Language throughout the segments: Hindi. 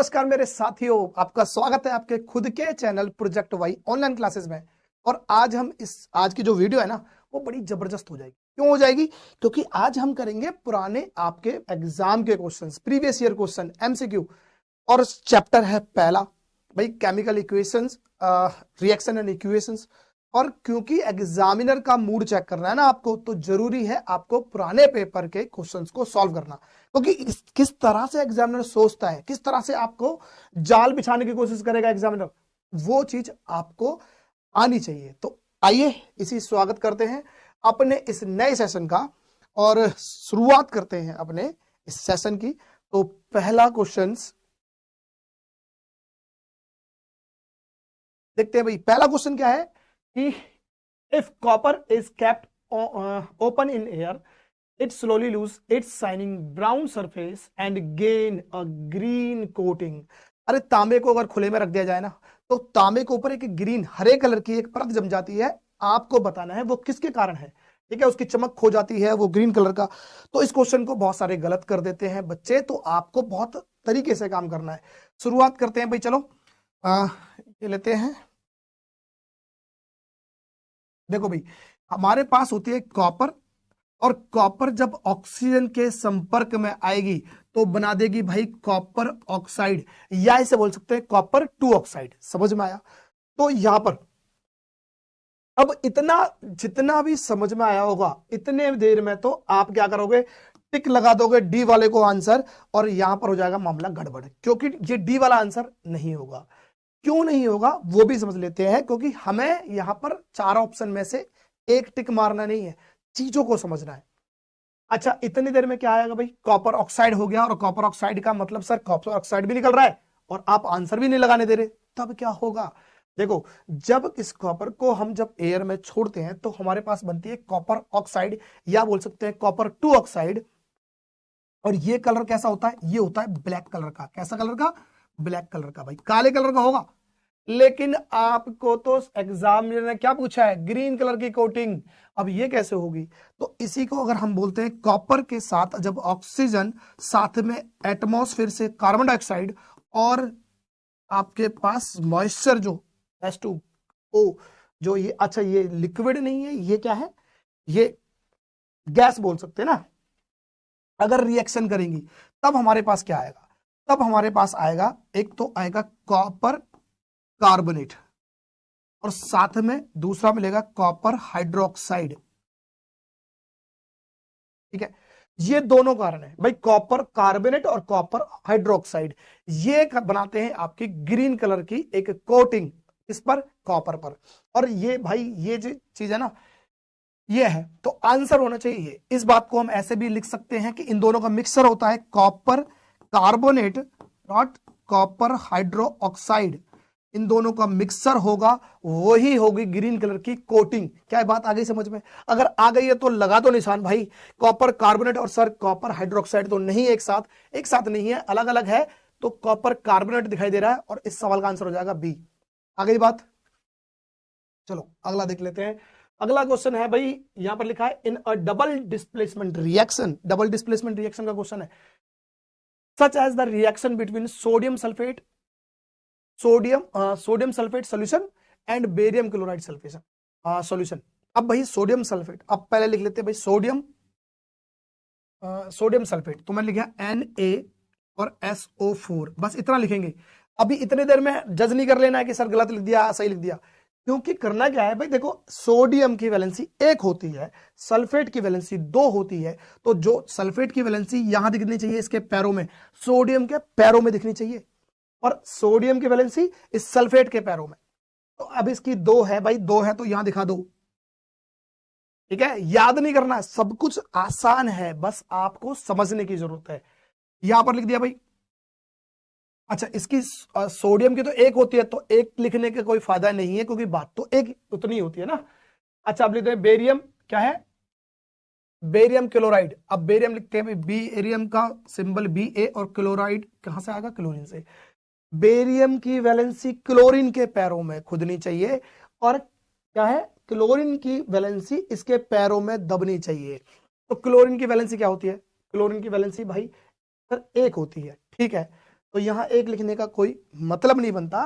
नमस्कार मेरे साथियों, आपका स्वागत है आपके खुद के channel project Y online classes में। और आज की जो वीडियो है ना, वो बड़ी जबरदस्त हो जाएगी। क्यों हो जाएगी? क्योंकि आज हम करेंगे पुराने आपके एग्जाम के questions, previous year question, MCQ. और चैप्टर है पहला भाई chemical equations, reaction and equations. और क्योंकि एग्जामिनर का मूड चेक करना है ना आपको, तो जरूरी है आपको पुराने पेपर के क्वेश्चंस को सॉल्व करना। क्योंकि किस तरह से एग्जामिनर सोचता है, किस तरह से आपको जाल बिछाने की कोशिश करेगा एग्जामिनर, वो चीज आपको आनी चाहिए। तो आइए इसी स्वागत करते हैं अपने इस नए सेशन का और शुरुआत करते हैं अपने इस सेशन की। तो पहला क्वेश्चन देखते हैं भाई। पहला क्वेश्चन क्या है कि if copper is kept open in air, it slowly lose its shining brown surface and gain a green coating। अरे तांबे को अगर खुले में रख दिया जाए ना, तो तांबे के ऊपर एक ग्रीन हरे कलर की एक परत जम जाती है। आपको बताना है वो किसके कारण है। ठीक है, उसकी चमक खो जाती है वो ग्रीन कलर का। तो इस क्वेश्चन को बहुत सारे गलत कर देते हैं बच्चे, तो आपको बहुत तरीके से काम करना है। शुरुआत करते हैं भाई, चलो ये लेते हैं। देखो भाई, हमारे पास होती है कॉपर, और कॉपर जब ऑक्सीजन के संपर्क में आएगी तो बना देगी भाई कॉपर ऑक्साइड, या इसे बोल सकते हैं कॉपर 2 ऑक्साइड। समझ में आया? तो यहां पर अब इतना जितना भी समझ में आया होगा, इतने देर में तो आप क्या करोगे, टिक लगा दोगे डी वाले को आंसर, और यहां पर हो जाएगा मामला गड़बड़। क्योंकि ये डी वाला आंसर नहीं होगा। क्यों नहीं होगा वो भी समझ लेते हैं। क्योंकि हमें यहां पर 4 ऑप्शन में से एक टिक मारना नहीं है, चीजों को समझना है। अच्छा, इतनी देर में क्या आएगा भाई, कॉपर ऑक्साइड हो गया। और कॉपर ऑक्साइड का मतलब सर कॉपर ऑक्साइड भी निकल रहा है और आप आंसर भी नहीं लगाने दे रहे। तब क्या होगा? देखो, जब इस कॉपर को हम जब एयर में छोड़ते हैं तो हमारे पास बनती है कॉपर ऑक्साइड, या बोल सकते हैं कॉपर 2 ऑक्साइड। और ये कलर कैसा होता है? ये होता है ब्लैक कलर का। कैसा कलर का? ब्लैक कलर का भाई, काले कलर का होगा। लेकिन आपको तो एग्जामिनर ने क्या पूछा है, ग्रीन कलर की कोटिंग। अब ये कैसे होगी? तो इसी को अगर हम बोलते हैं कॉपर के साथ जब ऑक्सीजन, साथ में एटमॉस्फेयर से कार्बन डाइऑक्साइड, और आपके पास मॉइस्चर जो H2O, जो ये, अच्छा ये लिक्विड नहीं है, ये क्या है, ये गैस बोल सकते हैं ना। अगर रिएक्शन करेंगी तब हमारे पास क्या आएगा? तब हमारे पास आएगा, एक तो आएगा कॉपर कार्बोनेट, और साथ में दूसरा मिलेगा कॉपर हाइड्रोक्साइड। ठीक है, ये दोनों कारण है भाई, कॉपर कार्बोनेट और कॉपर हाइड्रोक्साइड। ये बनाते हैं आपकी ग्रीन कलर की एक कोटिंग, इस पर, कॉपर पर। और ये भाई ये जो चीज है ना, ये है। तो आंसर होना चाहिए। इस बात को हम ऐसे भी लिख सकते हैं कि इन दोनों का मिक्सर होता है copper carbonate, not copper hydroxide. इन दोनों का मिक्सर होगा, वही होगी ग्रीन कलर की कोटिंग। क्या है बात आ गई समझ में? अगर आ गई है तो लगा दो निशान भाई। कॉपर कार्बोनेट और सर कॉपर हाइड्रोक्साइड तो नहीं एक साथ नहीं है, अलग अलग है। तो कॉपर कार्बोनेट दिखाई दे रहा है, और इस सवाल का आंसर हो जाएगा बी। आ गई बात? चलो अगला देख लेते हैं। अगला क्वेश्चन है भाई, यहां पर लिखा है in a double displacement reaction. Double displacement reaction का क्वेश्चन है, such as the reaction between sodium sulphate solution and barium chloride solution. अब भाई सोडियम सल्फेट, अब पहले लिख लेते हैं भाई सोडियम सल्फेट। तो मैं लिखा Na और SO4, बस इतना लिखेंगे। अभी इतने देर में जज नहीं कर लेना है कि सर गलत लिख दिया सही लिख दिया। क्योंकि करना क्या है भाई, देखो सोडियम की वैलेंसी 1 होती है, सल्फेट की वैलेंसी 2 होती है। तो जो सल्फेट की वैलेंसी यहां दिखनी चाहिए इसके पैरों में, सोडियम के पैरों में दिखनी चाहिए, और सोडियम की वैलेंसी इस सल्फेट के पैरों में। तो अब इसकी 2 है भाई, 2 है तो यहां दिखा दो। ठीक है, याद नहीं करना है, सब कुछ आसान है, बस आपको समझने की जरूरत है। यहां पर लिख दिया भाई। अच्छा, इसकी सोडियम की तो 1 होती है, तो 1 लिखने का कोई फायदा नहीं है, क्योंकि बात तो एक उतनी होती है ना। अच्छा, अब लिखते हैं बेरियम, क्या है, बेरियम क्लोराइड। अब बेरियम लिखते हैं भाई, बेरियम का सिंबल Ba, और क्लोराइड कहां से आएगा, क्लोरीन से। बेरियम की वैलेंसी क्लोरीन के पैरों में खुदनी चाहिए, और क्या है, क्लोरीन की वैलेंसी इसके पैरों में दबनी चाहिए। तो क्लोरीन की वैलेंसी क्या होती है? क्लोरीन की वैलेंसी भाई 1 होती है। ठीक है, तो यहाँ एक लिखने का कोई मतलब नहीं बनता।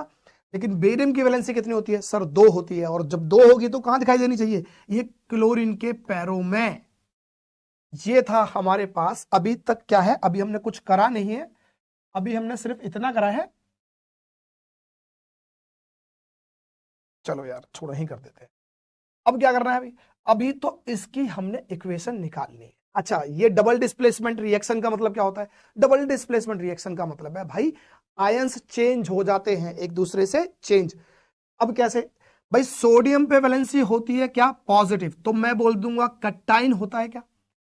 लेकिन बेरियम की वैलेंसी कितनी होती है सर? 2 होती है। और जब 2 होगी तो कहां दिखाई देनी चाहिए? ये क्लोरीन के पैरों में। ये था हमारे पास। अभी तक क्या है, अभी हमने कुछ करा नहीं है, अभी हमने सिर्फ इतना करा है। चलो यार छोड़ो, ही कर देते हैं। अब क्या करना है अभी? अभी तो इसकी हमने इक्वेशन निकालनी है। अच्छा, ये डबल डिस्प्लेसमेंट रिएक्शन का मतलब क्या होता है? डबल डिस्प्लेसमेंट रिएक्शन का मतलब है भाई आयंस चेंज हो जाते हैं एक दूसरे से चेंज। अब कैसे भाई? सोडियम पे वैलेंसी होती है क्या? पॉजिटिव। तो मैं बोल दूंगा कटाइन होता है क्या?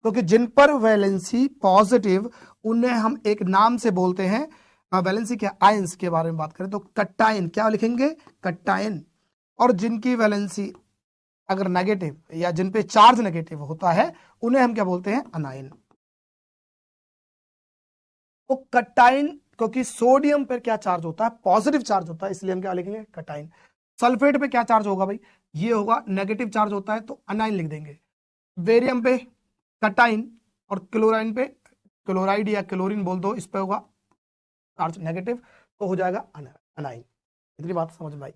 क्योंकि जिन पर वैलेंसी पॉजिटिव उन्हें हम एक नाम से बोलते हैं, वैलेंसी क्या, आयंस के बारे में बात करें तो कटाइन। क्या लिखेंगे? कटाइन। और जिनकी वैलेंसी अगर नेगेटिव या जिन पे चार्ज नेगेटिव होता है उन्हें हम क्या बोलते हैं? अनायन। तो कटाइन, क्योंकि सोडियम पर क्या चार्ज होता है? पॉजिटिव चार्ज होता है, इसलिए हम क्या लिखेंगे? कटाइन। सल्फेट पे क्या चार्ज होगा भाई? ये होगा नेगेटिव चार्ज होता है, तो अनाइन लिख देंगे। बेरियम पे कटाइन, और क्लोराइन पे, क्लोराइड या क्लोरीन बोल दो, इस पे होगा चार्ज नेगेटिव, तो हो जाएगा अनाइन। इतनी बात समझ में आई?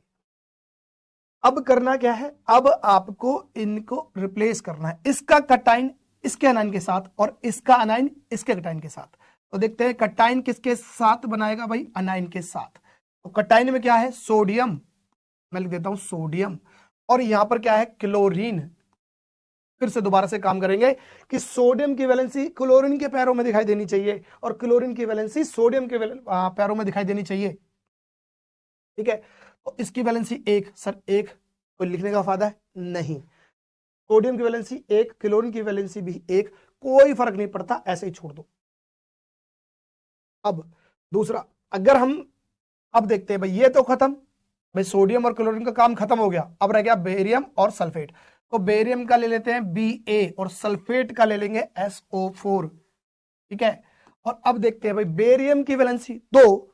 अब करना क्या है? अब आपको इनको रिप्लेस करना है, इसका कटाइन इसके अनाइन के साथ और इसका अनाइन इसके कटाइन के साथ। तो देखते हैं कटाइन किसके साथ बनाएगा भाई? अनाइन के साथ। तो कटाइन में क्या है? सोडियम, मैं लिख देता हूं सोडियम। और यहां पर क्या है? क्लोरीन। फिर से दोबारा से काम करेंगे कि सोडियम की वैलेंसी क्लोरीन के पैरों में दिखाई देनी चाहिए और क्लोरीन की वैलेंसी सोडियम के पैरों में दिखाई देनी चाहिए। ठीक है, तो इसकी वैलेंसी 1। सर 1 कोई लिखने का फायदा है? नहीं। सोडियम की वैलेंसी 1, क्लोरीन की वैलेंसी भी 1, कोई फर्क नहीं पड़ता, ऐसे ही छोड़ दो। अब दूसरा, अगर हम अब देखते हैं भाई, ये तो खत्म भाई, सोडियम और क्लोरीन का काम खत्म हो गया। अब रह गया बेरियम और सल्फेट। तो बेरियम का ले लेते हैं Ba और सल्फेट का ले लेंगे SO4। ठीक है, और अब देखते हैं भाई बेरियम की वैलेंसी 2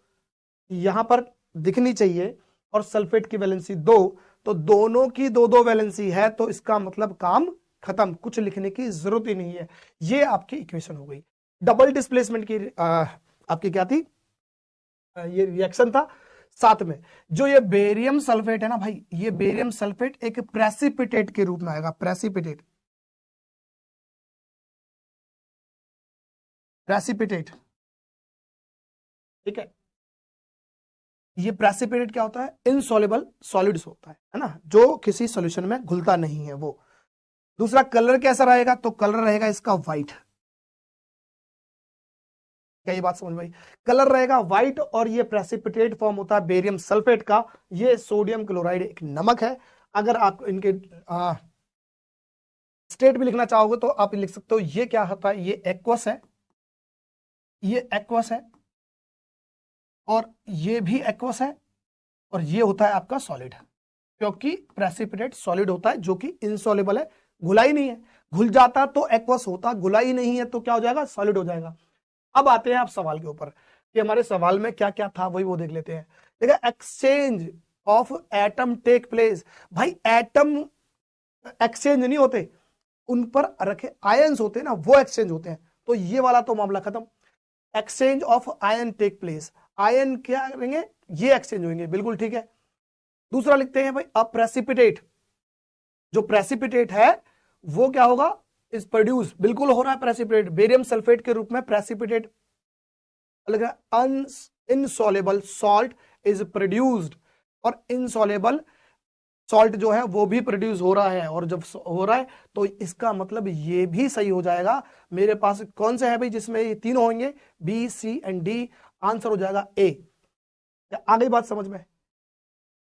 यहां पर दिखनी चाहिए और सल्फेट की वैलेंसी 2, तो दोनों की 2-2 वैलेंसी है, तो इसका मतलब काम खत्म, कुछ लिखने की जरूरत ही नहीं है। ये आपकी इक्वेशन हो गई। डबल डिस्प्लेसमेंट की आपकी क्या थी? ये रिएक्शन था। साथ में जो ये बेरियम सल्फेट है ना भाई, ये बेरियम सल्फेट एक प्रेसिपिटेट के रूप में आएगा। Precipitate, precipitate. ठीक है, ये प्रेसिपिटेट क्या होता है? इनसॉल्युबल सॉलिड्स होता है ना, जो किसी सॉल्यूशन में घुलता नहीं है वो। दूसरा, कलर कैसा रहेगा? तो कलर रहेगा इसका व्हाइट। क्या ये बात समझ में आई? कलर रहेगा व्हाइट, और ये प्रेसिपिटेट फॉर्म होता है बेरियम सल्फेट का। ये सोडियम क्लोराइड एक नमक है। अगर आप इनके स्टेट भी लिखना चाहोगे तो आप लिख सकते हो। ये क्या होता है? ये एक्वस है, ये एक्वस है, और ये भी एक्वस है, और ये होता है आपका सॉलिड। क्योंकि प्रेसिपिटेट सॉलिड होता है जो कि इनसॉल्युबल है, घुला ही नहीं है। घुल जाता तो एक्वस होता, घुला ही नहीं है तो क्या हो जाएगा? सॉलिड हो जाएगा। अब आते हैं आप सवाल के ऊपर कि हमारे सवाल में क्या क्या था, वही वो देख लेते हैं। देखा, exchange of atom take place. भाई एटम एक्सचेंज नहीं होते, उन पर रखे आयंस होते हैं ना, वो एक्सचेंज होते हैं। तो ये वाला तो मामला खत्म। Exchange of ion take place, ion क्या करेंगे? ये एक्सचेंज होंगे, बिल्कुल ठीक है। दूसरा लिखते हैं भाई, अ प्रेसिपिटेट, जो प्रेसिपिटेट है वो क्या होगा? इज प्रोड्यूस, बिल्कुल हो रहा है प्रेसिपिटेट, बेरियम सल्फेट के रूप में precipitate. Insoluble salt is produced, और इनसॉल्युबल सॉल्ट जो है वो भी प्रोड्यूस हो रहा है। और जब हो रहा है तो इसका मतलब ये भी सही हो जाएगा। मेरे पास कौन सा है भाई जिसमें ये तीनों होंगे? B, C and D. Answer हो जाएगा ए। आ गई बात समझ में?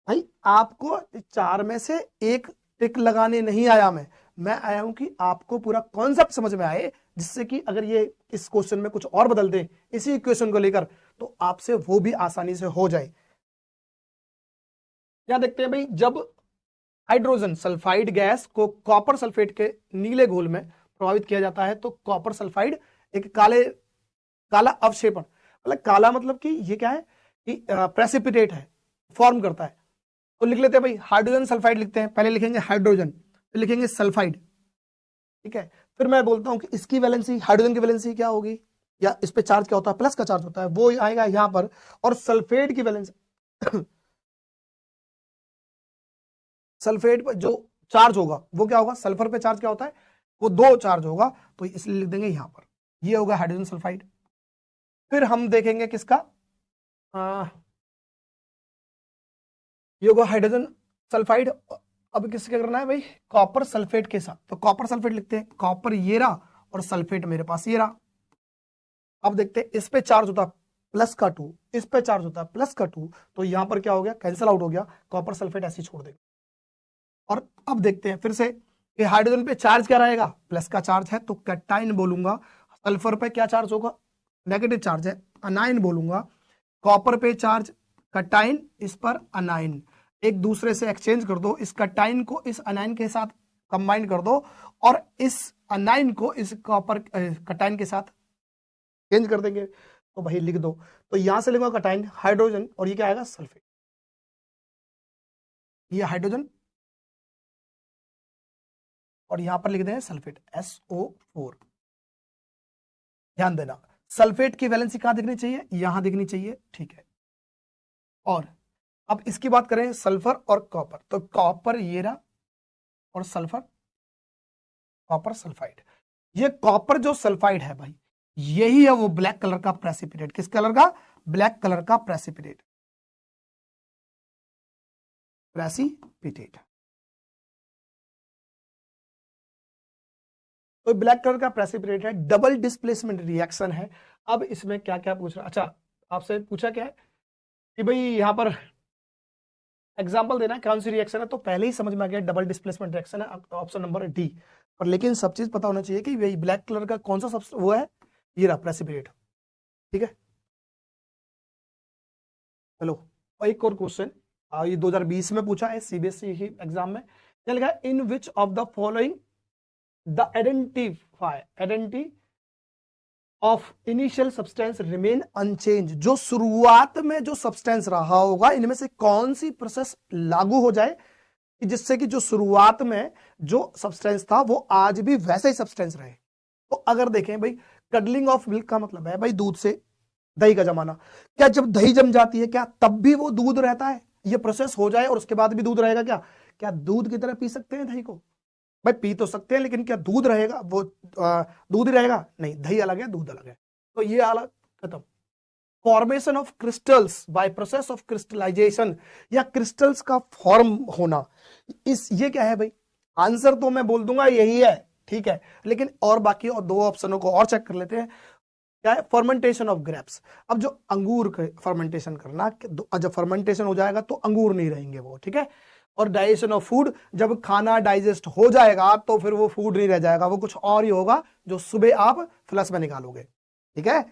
भाई आपको 4 में से एक टिक लगाने नहीं आया मैं आया हूं कि आपको पूरा कॉन्सेप्ट समझ में आए, जिससे कि अगर ये इस क्वेश्चन में कुछ और बदल दे इसी इक्वेशन को लेकर, तो आपसे वो भी आसानी से हो जाए। क्या देखते हैं भाई, जब हाइड्रोजन सल्फाइड गैस को कॉपर सल्फेट के नीले घोल में प्रभावित किया जाता है, तो कॉपर सल्फाइड एक काला अवक्षेपण, मतलब काला मतलब कि ये क्या है कि प्रेसिपिटेट है, फॉर्म करता है। तो लिख लेते हैं भाई हाइड्रोजन सल्फाइड लिखते हैं। पहले लिखेंगे हाइड्रोजन, फिर लिखेंगे सल्फाइड। ठीक है, फिर मैं बोलता हूं कि इसकी वैलेंसी, हाइड्रोजन की वैलेंसी क्या होगी? या इस पे चार्ज क्या होता है, प्लस का चार्ज होता है, वो आएगा यहां पर। और सल्फेट की वैलेंस सल्फेट पर जो चार्ज होगा वो क्या होगा, सल्फर पे चार्ज क्या होता है, वो 2 चार्ज होगा, तो इसलिए लिख देंगे यहां पर, ये होगा हाइड्रोजन सल्फाइड। फिर हम देखेंगे किसका, ये होगा हाइड्रोजन सल्फाइड। अब किसके करना है भाई, कॉपर सल्फेट के साथ, तो कॉपर सल्फेट लिखते हैं, कॉपर ये रहा और सल्फेट मेरे पास ये रहा। अब देखते हैं इस पे चार्ज होता है प्लस का 2, इस पे चार्ज होता है प्लस का 2, तो यहां पर क्या हो गया, कैंसिल आउट हो गया, कॉपर सल्फेट ऐसे ही छोड़ देंगे। और अब देखते हैं फिर से कि हाइड्रोजन पे चार्ज क्या रहेगा, प्लस का चार्ज है तो कैटाइन बोलूंगा, सल्फर पे क्या चार्ज होगा, नेगेटिव चार्ज है, अनाइन बोलूंगा, कॉपर पे चार्ज कैटाइन, इस पर अनाइन, एक दूसरे से एक्सचेंज कर दो, इस कैटाइन को इस अनाइन के साथ कंबाइन कर दो और इस अनाइन को इस कॉपर कैटाइन के साथ चेंज कर देंगे, तो भाई लिख दो, तो यहां से लिखूंगा कैटाइन हाइड्रोजन और ये क्या आएगा सल्फेट, ये हाइड्रोजन और यहां पर लिख दें सल्फेट SO4। ध्यान देना सल्फेट की वैलेंसी कहां दिखनी चाहिए, यहां दिखनी चाहिए, ठीक है। और अब इसकी बात करें सल्फर और कॉपर, तो कॉपर ये रहा और सल्फर कॉपर सल्फाइड, ये कॉपर जो सल्फाइड है भाई यही है वो ब्लैक कलर का प्रेसिपिटेट, किस कलर का, ब्लैक कलर का प्रेसिपिटेट, प्रेसिपिटेट। तो ब्लैक कलर का प्रेसिपिटेट है, डबल डिस्प्लेसमेंट रिएक्शन है। अब इसमें क्या क्या पूछ रहा, अच्छा आपसे पूछा क्या है कि भाई यहां पर एग्जाम्पल देना कौन सी रिएक्शन है, तो पहले ही समझ में आ गया डबल डिस्प्लेसमेंट रिएक्शन है, ऑप्शन नंबर डी। पर लेकिन सब चीज पता होना चाहिए कि भाई ब्लैक कलर का कौन सा वो है, ये रहा प्रेसिपिटेट, ठीक है। चलो और एक और क्वेश्चन, ये 2020 में पूछा है सीबीएसई एग्जाम में, क्या लिखा है, in which of the following the identity of initial substance remain unchanged, जो शुरुआत में जो सब्सटेंस रहा होगा इनमें से कौन सी प्रोसेस लागू हो जाए कि जिससे कि जो शुरुआत में जो सब्सटेंस था वो आज भी वैसे ही सब्सटेंस रहे। तो अगर देखें भाई कडलिंग ऑफ मिल्क का मतलब है भाई दूध से दही का जमाना, क्या जब दही जम जाती है क्या तब भी वो दूध रहता है, ये प्रोसेस हो जाए और उसके बाद भी दूध रहेगा क्या, क्या दूध की तरह पी सकते हैं दही को, भाई पी तो सकते हैं लेकिन क्या दूध रहेगा, वो दूध ही रहेगा, नहीं, दही अलग है दूध अलग है, तो ये अलग, खत्म। Formation of crystals by process of crystallization, या क्रिस्टल्स का फॉर्म होना, ये क्या है भाई, आंसर तो मैं बोल दूंगा यही है, ठीक है, लेकिन और बाकी और 2 ऑप्शनों को और चेक कर लेते हैं। क्या है, फर्मेंटेशन ऑफ ग्रेप्स, अब जो अंगूर का फर्मेंटेशन करना, जब फर्मेंटेशन हो जाएगा तो अंगूर नहीं रहेंगे वो, ठीक है। और डाइजेशन ऑफ फूड, जब खाना डाइजेस्ट हो जाएगा तो फिर वो फूड नहीं रह जाएगा, वो कुछ और ही होगा जो सुबह आप फ्लश में निकालोगे, ठीक है।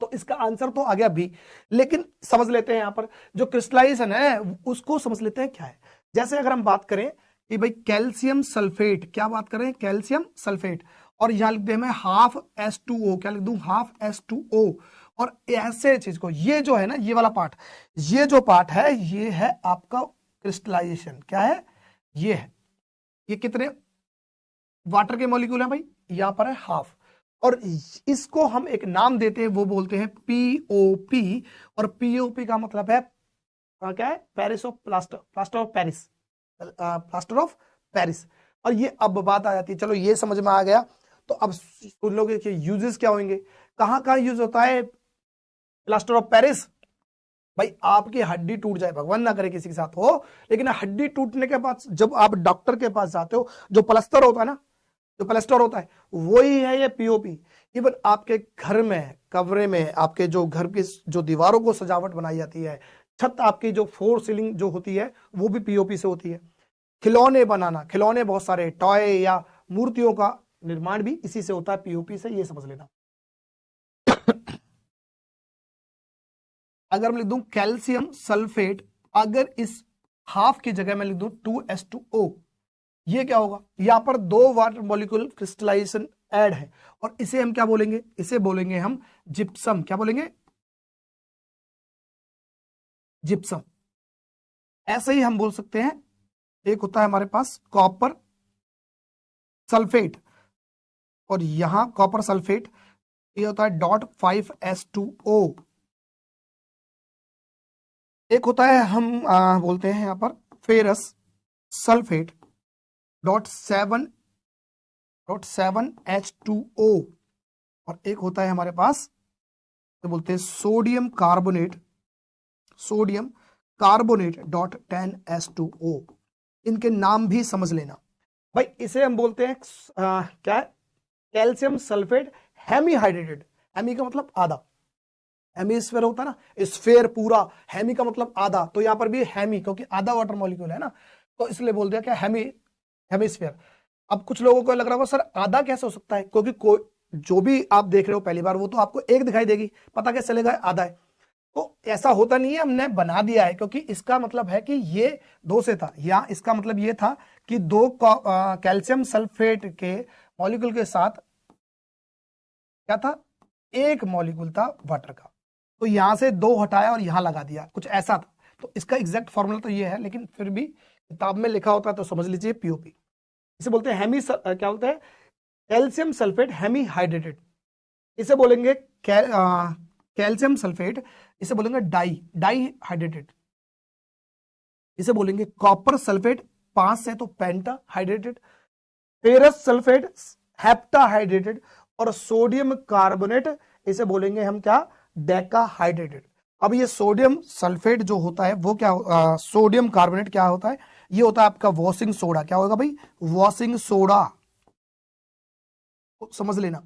तो इसका आंसर तो आ गया बी, लेकिन समझ लेते हैं यहां पर जो क्रिस्टलाइजेशन है उसको समझ लेते हैं क्या है। जैसे अगर हम बात करें कि भाई कैल्शियम सल्फेट, क्या बात करें, कैल्शियम सल्फेट, और यहां लिख दे मैं हाफ H2O, क्या लिख दूं, हाफ H2O, और ऐसे चीज को, ये जो है ना ये वाला पार्ट, ये जो पार्ट है ये है आपका क्रिस्टलाइजेशन, क्या है, ये है, ये कितने वाटर के मॉलिक्यूल हैं भाई, यहां पर है हाफ, और इसको हम एक नाम देते हैं वो बोलते हैं POP, और POP का मतलब है क्या है, Paris of plaster of Paris, plaster of Paris. और ये अब बात आ जाती है, चलो ये समझ में आ गया, तो अब उन लोगों के यूजेस क्या होंगे, कहां कहां यूज होता है प्लास्टर ऑफ पेरिस, भाई आपकी हड्डी टूट जाए, भगवान ना करे किसी के साथ हो, लेकिन हड्डी टूटने के बाद जब आप डॉक्टर के पास जाते हो, जो प्लास्टर होता है ना, जो प्लास्टर होता है वही है ये POP। इवन आपके घर में कमरे में आपके जो घर की जो दीवारों को सजावट बनाई जाती है, छत आपकी जो फोर सीलिंग जो होती है वो भी POP से होती है। खिलौने बनाना, खिलौने बहुत सारे टॉय या मूर्तियों का निर्माण भी इसी से होता है, POP से, ये समझ लेना। अगर मैं लिख दूं कैल्शियम सल्फेट, अगर इस हाफ की जगह मैं लिख दूं 2H2O, ये क्या होगा, यहां पर 2 वाटर मॉलिक्यूल क्रिस्टलाइजेशन ऐड है, और इसे हम क्या बोलेंगे, इसे बोलेंगे हम जिप्सम, क्या बोलेंगे, जिप्सम। ऐसे ही हम बोल सकते हैं एक होता है हमारे पास कॉपर सल्फेट, और यहां कॉपर सल्फेट, ये होता है .5S2O। एक होता है हम बोलते हैं यहाँ पर फेरस सल्फेट .7H2O। और एक होता है हमारे पास तो बोलते हैं सोडियम कार्बोनेट .10H2O। इनके नाम भी समझ लेना भाई। इसे हम बोलते हैं क्या है, कैल्शियम सल्फेट हेमीहाइड्रेटेड। हेमी का मतलब आधा, हेमीस्फेयर होता है ना, स्फेयर पूरा, हेमी का मतलब आधा, तो यहां पर भी हेमी क्योंकि आधा वाटर मॉलिक्यूल है ना, तो इसलिए बोल दिया क्या हेमीस्फेयर। अब कुछ लोगों को लग रहा होगा सर आधा कैसे हो सकता है, क्योंकि कोई जो भी आप देख रहे हो पहली बार वो तो आपको एक दिखाई देगी, पता कैसे चलेगा आधा है। तो ऐसा होता नहीं है, हमने बना दिया है क्योंकि इसका मतलब है कि ये दो से था, या इसका मतलब ये था कि दो कैल्शियम सल्फेट के मॉलिक्यूल के साथ क्या था, एक मॉलिक्यूल था वाटर का, तो यहां से दो हटाया और यहां लगा दिया, कुछ ऐसा था। तो इसका एग्जैक्ट फॉर्मूला तो ये है, लेकिन फिर भी किताब में लिखा होता है तो समझ लीजिए पीओपी। इसे बोलते हैं क्या बोलते हैं, कैल्शियम सल्फेट हेमी हाइड्रेटेड। इसे बोलेंगे कैल्शियम सल्फेट, इसे बोलेंगे डाई हाइड्रेटेड। इसे बोलेंगे कॉपर सल्फेट 5 से तो penta hydrated, ferrous sulphate hepta hydrated, और सोडियम कार्बोनेट इसे बोलेंगे हम क्या, डेका हाइड्रेटेड। अब ये सोडियम सल्फेट जो होता है वो क्या, सोडियम कार्बोनेट क्या होता है, ये होता है आपका वॉशिंग सोडा। क्या होगा भाई, वॉशिंग सोडा, समझ लेना।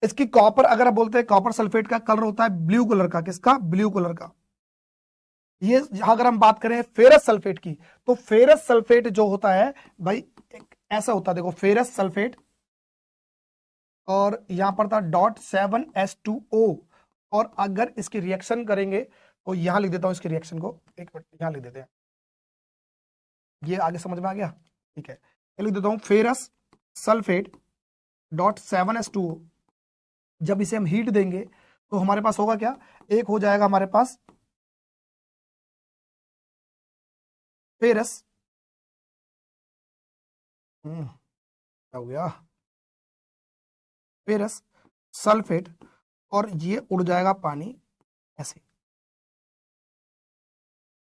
इसकी कॉपर, अगर आप बोलते हैं कॉपर सल्फेट का कलर होता है ब्लू कलर का, किसका, ब्लू कलर का। ये अगर हम बात करें फेरस सल्फेट की, तो फेरस सल्फेट जो होता है भाई ऐसा होता है, देखो फेरस सल्फेट, और यहां पर था .7S2O। और अगर इसकी रिएक्शन करेंगे तो यहां लिख देता हूं इसके रिएक्शन को, एक मिनट यहां लिख देते हैं, ये आगे समझ में आ गया, ठीक है। ये लिख देता हूं फेरस सल्फेट .7S2O। जब इसे हम हीट देंगे तो हमारे पास होगा क्या, एक हो जाएगा हमारे पास फेरस, क्या हो गया, फेरस सल्फेट, और ये उड़ जाएगा पानी ऐसे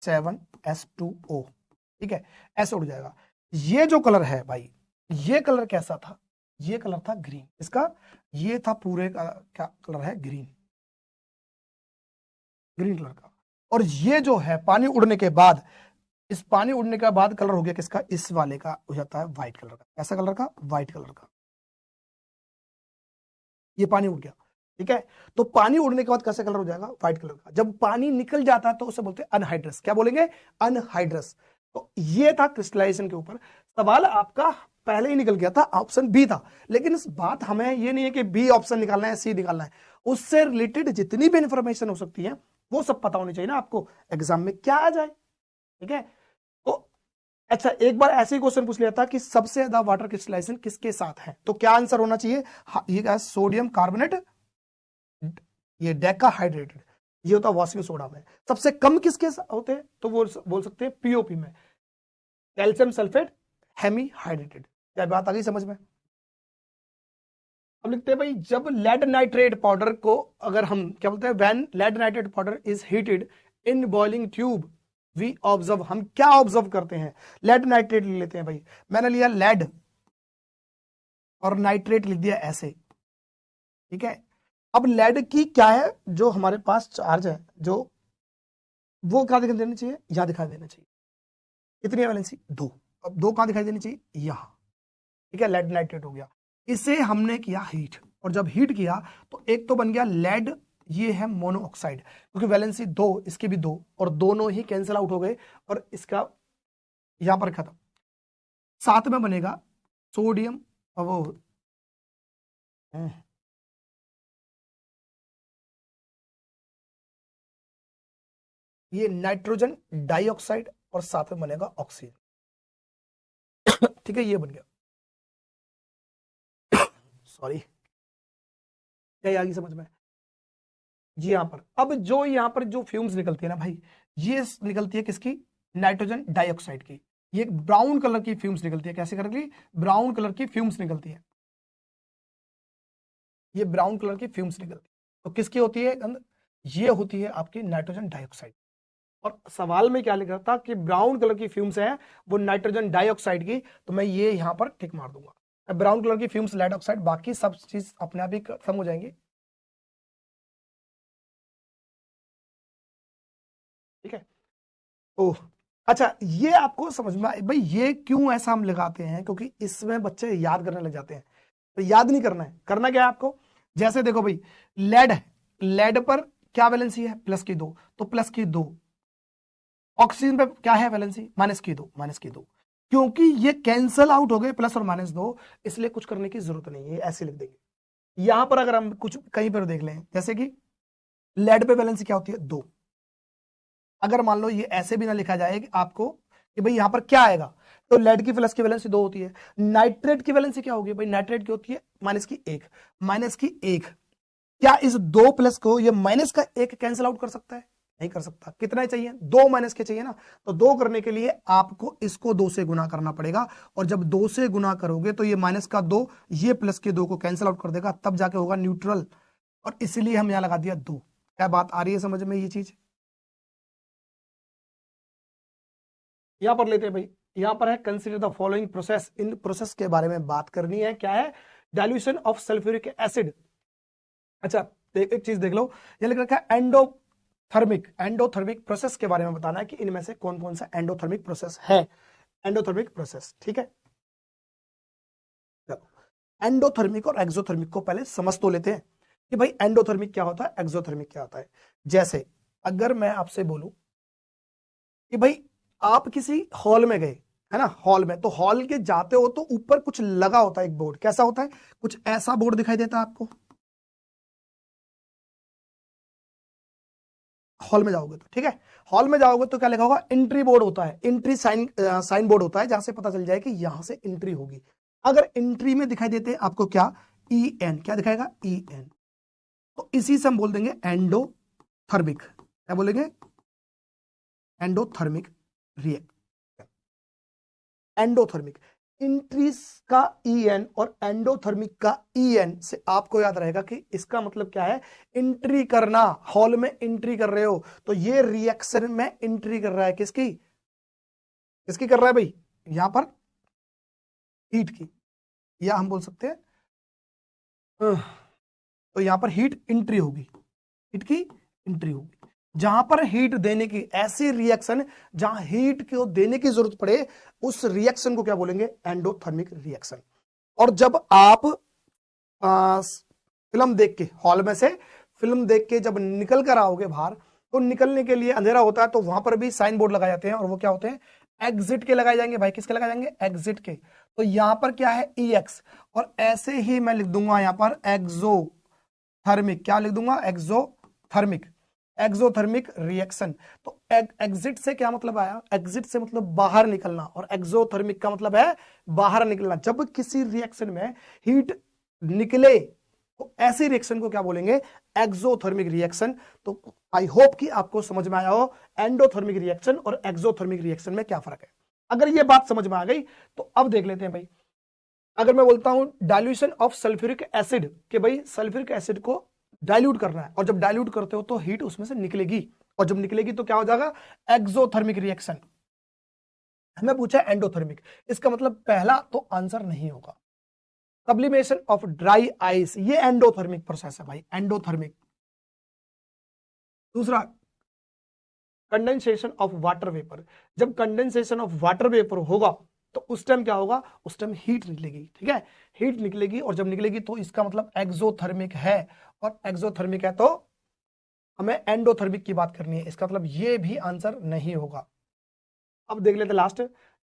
7S2O, ठीक है, ऐसे उड़ जाएगा। ये जो कलर है भाई, ये कलर कैसा था, ये कलर था ग्रीन, इसका ये था पूरे का क्या कलर है, ग्रीन, ग्रीन कलर का। और ये जो है पानी उड़ने के बाद, इस पानी उड़ने के बाद कलर हो गया किसका, इस वाले का हो जाता है व्हाइट कलर का। कैसा कलर का, व्हाइट कलर का। ये पानी उड़ गया, ठीक है। तो पानी उड़ने के बाद कैसा कलर हो जाएगा, व्हाइट कलर का। जब पानी निकल जाता है तो उसे बोलते हैं अनहाइड्रस। क्या बोलेंगे, अनहाइड्रस। तो ये था क्रिस्टलाइजेशन के ऊपर सवाल, आपका पहले ही निकल गया था, ऑप्शन बी था। लेकिन इस बात हमें ये नहीं है कि बी ऑप्शन निकालना है, सी निकालना है, उससे रिलेटेड जितनी भी इंफॉर्मेशन हो सकती है वो सब पता होनी चाहिए ना आपको, एग्जाम में क्या आ जाए, ठीक है। तो अच्छा, एक बार ऐसे ही क्वेश्चन पूछ लिया था कि सबसे ज्यादा वाटर क्रिस्टलाइजेशन किसके साथ है, तो क्या आंसर होना चाहिए, ये क्या, सोडियम कार्बोनेट, ये डेका हाइड्रेटेड, ये होता है वॉशिंग सोडा में। सबसे कम किसके होते हैं, तो वो बोल सकते हैं पीओपी में, कैल्शियम सल्फेट हेमी हाइड्रेटेड। क्या बात आ गई समझ में। अब लिखते हैं भाई, जब लेड नाइट्रेट पाउडर को, अगर हम क्या बोलते हैं, when lead nitrate powder is heated in boiling tube we observe, हम क्या ऑब्जर्व करते हैं, लेड नाइट्रेट ले लेते हैं भाई, मैंने लिया लेड और नाइट्रेट लिख दिया ऐसे, ठीक है। अब लेड की क्या है, जो हमारे पास चार्ज है, जो वो क्या दिखाई देना चाहिए, यहां दिखाई देना चाहिए, कितनी है वैलेंसी, 2। अब 2 कहां दिखाई देनी चाहिए, यहां, ठीक है, लेड नाइट्रेट हो गया। इसे हमने किया हीट, और जब हीट किया तो एक तो बन गया लेड, ये है मोनोऑक्साइड, क्योंकि वैलेंसी 2, इसकी भी 2, और दोनों ही कैंसिल आउट हो गए, और इसका यहां पर खत्म। साथ में बनेगा सोडियम, वो ये नाइट्रोजन डाइऑक्साइड, और साथ में बनेगा ऑक्सीजन, ठीक है, ये बन गया। सॉरी, क्या आ गई समझ में जी। यहां पर अब जो यहां पर जो फ्यूम्स निकलती है ना भाई, ये निकलती है किसकी, नाइट्रोजन डाइऑक्साइड की। ये ब्राउन कलर की फ्यूम्स निकलती है, कैसे कलर की, ब्राउन कलर की फ्यूम्स निकलती है। ये ब्राउन कलर की फ्यूम्स निकलती है। तो किसकी होती है गंध? ये होती है आपकी नाइट्रोजन डाइऑक्साइड। और सवाल में क्या लिख रहा था कि ब्राउन कलर की फ्यूम्स है वो नाइट्रोजन डाइऑक्साइड की, तो मैं ये यहां पर टिक मार दूंगा। ब्राउन कलर की फ्यूम्स लेड ऑक्साइड, बाकी सब चीज अपने आप ही खत्म हो जाएंगी। ठीक है। ओह, अच्छा, ये आपको समझ में भाई ये क्यों ऐसा हम लगाते हैं? क्योंकि इसमें बच्चे याद करने लग जाते हैं। तो याद नहीं करना है, करना क्या है आपको? जैसे देखो भाई, लेड है, लेड पर क्या वैलेंसी है? +2, तो +2। ऑक्सीजन पे क्या है वैलेंसी? -2, -2। क्योंकि ये कैंसल आउट हो गए प्लस और -2, इसलिए कुछ करने की जरूरत नहीं है, ऐसे लिख देंगे। यहां पर अगर हम कुछ कहीं पर देख लें, जैसे कि लेड पे वैलेंसी क्या होती है? 2। अगर मान लो ये ऐसे भी ना लिखा जाए कि आपको कि भाई यहां पर क्या आएगा, तो लेड की प्लस की वैलेंसी 2 होती है। नाइट्रेट की वैलेंसी क्या होगी भाई? नाइट्रेट की होती है -1। -1। क्या इस 2 प्लस को ये माइनस का 1 कैंसिल आउट कर सकता है? नहीं कर सकता। कितना चाहिए? 2 माइनस के चाहिए ना। तो 2 करने के लिए आपको इसको 2 से गुना करना पड़ेगा, और जब 2 से गुना करोगे तो ये -2 ये प्लस के 2 को कैंसिल आउट कर देगा, तब जाके होगा न्यूट्रल। और इसलिए हम यहां लगा दिया 2। क्या बात आ रही है समझ में ये चीज? यहां पर लेते हैं भाई, यहां पर है consider the following process. In process के बारे में बात करनी है। क्या है? Dilution of sulphuric acid. अच्छा, एक चीज देख लो, ये लिख रखा है एंडोथर्मिक। एंडोथर्मिक प्रोसेस के बारे में बताना है कि इनमें से कौन कौन सा एंडोथर्मिक प्रोसेस है। एंडोथर्मिक प्रोसेस, ठीक है। चलो, एंडोथर्मिक और एक्सोथर्मिक को पहले समझ तो लेते हैं कि भाई एंडोथर्मिक क्या होता है, एक्सोथर्मिक क्या होता है। जैसे अगर मैं आपसे बोलूं कि भाई आप किसी हॉल में गए, है ना, हॉल में, तो हॉल के जाते हो तो ऊपर कुछ लगा होता है, एक बोर्ड। कैसा होता है? कुछ ऐसा बोर्ड दिखाई देता है आपको। हॉल में जाओगे तो ठीक है, हॉल में जाओगे तो क्या लिखा होगा? एंट्री बोर्ड होता है, एंट्री साइन बोर्ड होता है, जहां से पता चल जाए कि यहां से एंट्री होगी। अगर एंट्री में दिखाई देते हैं आपको क्या? EN। क्या दिखाएगा? EN। तो इसी से हम बोल देंगे एंडोथर्मिक। क्या बोलेंगे? Endothermic react. एंडोथर्मिक इंट्रीज का EN और एंडोथर्मिक का EN से आपको याद रहेगा कि इसका मतलब क्या है? एंट्री करना। हॉल में एंट्री कर रहे हो तो ये रिएक्शन में एंट्री कर रहा है। किसकी? किसकी कर रहा है भाई? यहां पर हीट की, या हम बोल सकते हैं तो यहां पर हीट एंट्री होगी, हीट की एंट्री होगी। जहां पर हीट देने की, ऐसी रिएक्शन जहां हीट को देने की जरूरत पड़े, उस रिएक्शन को क्या बोलेंगे? Endothermic reaction. और जब आप फिल्म देख के, हॉल में से फिल्म देख के जब निकल कर आओगे बाहर, तो निकलने के लिए अंधेरा होता है, तो वहां पर भी साइन बोर्ड लगाए जाते हैं, और वो क्या होते हैं? एग्जिट के लगाए जाएंगे भाई। किसके लगाए जाएंगे? एग्जिट के। तो यहां पर क्या है? EX। और ऐसे ही मैं लिख दूंगा यहां पर एक्सोथर्मिक। क्या लिख दूंगा? एक्सोथर्मिक। Exothermic reaction. तो एग्जिट से क्या मतलब आया? एग्जिट से मतलब बाहर निकलना, और एक्सोथर्मिक का मतलब है बाहर निकलना। जब किसी रिएक्शन में हीट निकले तो ऐसी रिएक्शन को क्या बोलेंगे? Exothermic reaction. तो आई होप कि आपको समझ में आया हो एंडोथर्मिक रिएक्शन और एक्सोथर्मिक रिएक्शन में क्या फर्क है। अगर ये बात समझ में आ गई तो अब देख लेते हैं भाई, अगर मैं बोलता हूं डाइल्यूशन ऑफ सल्फ्यूरिक एसिड, कि भाई सल्फ्यूरिक एसिड को डाइल्यूट करना है, और जब डाइल्यूट करते हो तो हीट उसमें से निकलेगी, और जब निकलेगी तो क्या हो जाएगा? Exothermic reaction. हमें पूछा एंडोथर्मिक, इसका मतलब पहला तो आंसर नहीं होगा। सब्लिमेशन ऑफ ड्राई आइस, ये एंडोथर्मिक प्रोसेस है भाई, एंडोथर्मिक। दूसरा, कंडेंसेशन ऑफ वाटर वेपर। जब कंडेंसेशन ऑफ वाटर वेपर होगा तो उस टाइम क्या होगा? उस टाइम हीट निकलेगी। ठीक है, हीट निकलेगी, और जब निकलेगी तो इसका मतलब एक्सोथर्मिक है, और एक्सोथर्मिक है तो हमें एंडोथर्मिक की बात करनी है, इसका मतलब ये भी आंसर नहीं होगा। अब देख लेते लास्ट,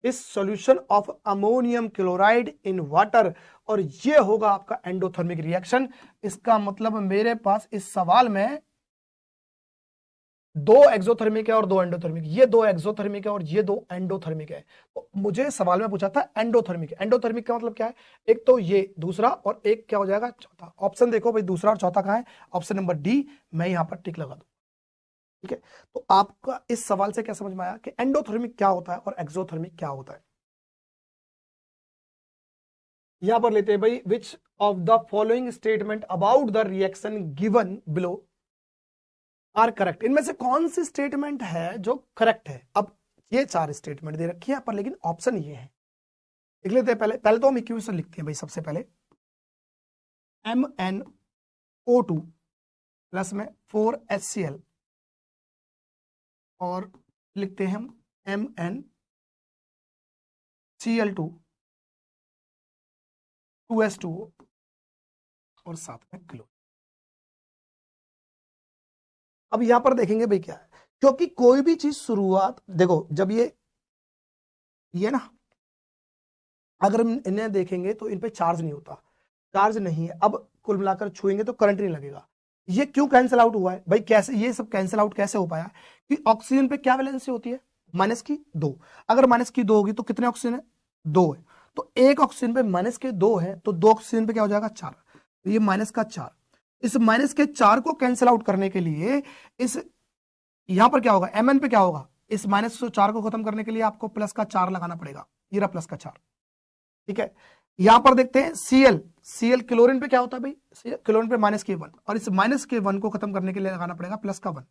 इस solution of ammonium chloride in water, और ये होगा आपका एंडोथर्मिक रिएक्शन। इसका मतलब मेरे पास इस सवाल में 2 एक्सोथर्मिक है और 2 एंडोथर्मिक, ये 2 एक्सोथर्मिक है और ये 2 एंडोथर्मिक है। तो मुझे सवाल में पूछा था एंडोथर्मिक। एंडोथर्मिक का मतलब क्या है? एक तो ये, दूसरा, और एक क्या हो जाएगा? चौथा। ऑप्शन देखो भाई, दूसरा और चौथा कहां है? Option number D। मैं यहां पर टिक लगा दूं। ठीक है, तो आपका इस सवाल से क्या समझ में आया कि एंडोथर्मिक क्या होता है और एक्सोथर्मिक क्या होता है? यहां पर लेते हैं भाई, which of the following statement about the reaction given below are correct. इनमें से कौन सी स्टेटमेंट है जो करेक्ट है। अब ये 4 स्टेटमेंट दे रखी है पर लेकिन ऑप्शन ये है, लिख लेते हैं। पहले पहले तो हम इक्वेशन लिखते हैं भाई। सबसे पहले MnO2 प्लस में 4HCl और लिखते हैं हम MnCl2 2H2O और साथ में क्लोरीन। अब यहां पर देखेंगे भाई क्या है, क्योंकि कोई भी चीज शुरुआत देखो, जब ये ना, अगर हम इन्हें देखेंगे तो इन पे चार्ज नहीं होता, चार्ज नहीं है। अब कुल मिलाकर छुएंगे तो करंट नहीं लगेगा। ये क्यों कैंसिल आउट हुआ है भाई, कैसे ये सब कैंसिल आउट कैसे हो पाया कि ऑक्सीजन पे क्या वैलेंसी होती है, -2। अगर -2 होगी तो कितने ऑक्सीजन है, 2 है। तो एक ऑक्सीजन पे -2 है तो 2 ऑक्सीजन पे क्या हो जाएगा, 4। तो ये -4, इस -4 को कैंसिल आउट करने के लिए इस यहां पर क्या होगा, Mn पे क्या होगा, इस -4 को खत्म करने के लिए आपको +4 लगाना पड़ेगा। ये रहा +4, ठीक है। यहां पर देखते हैं Cl क्लोरीन पे क्या होता है भाई, क्लोरीन पे -1 और इस -1 को खत्म करने के लिए लगाना पड़ेगा +1,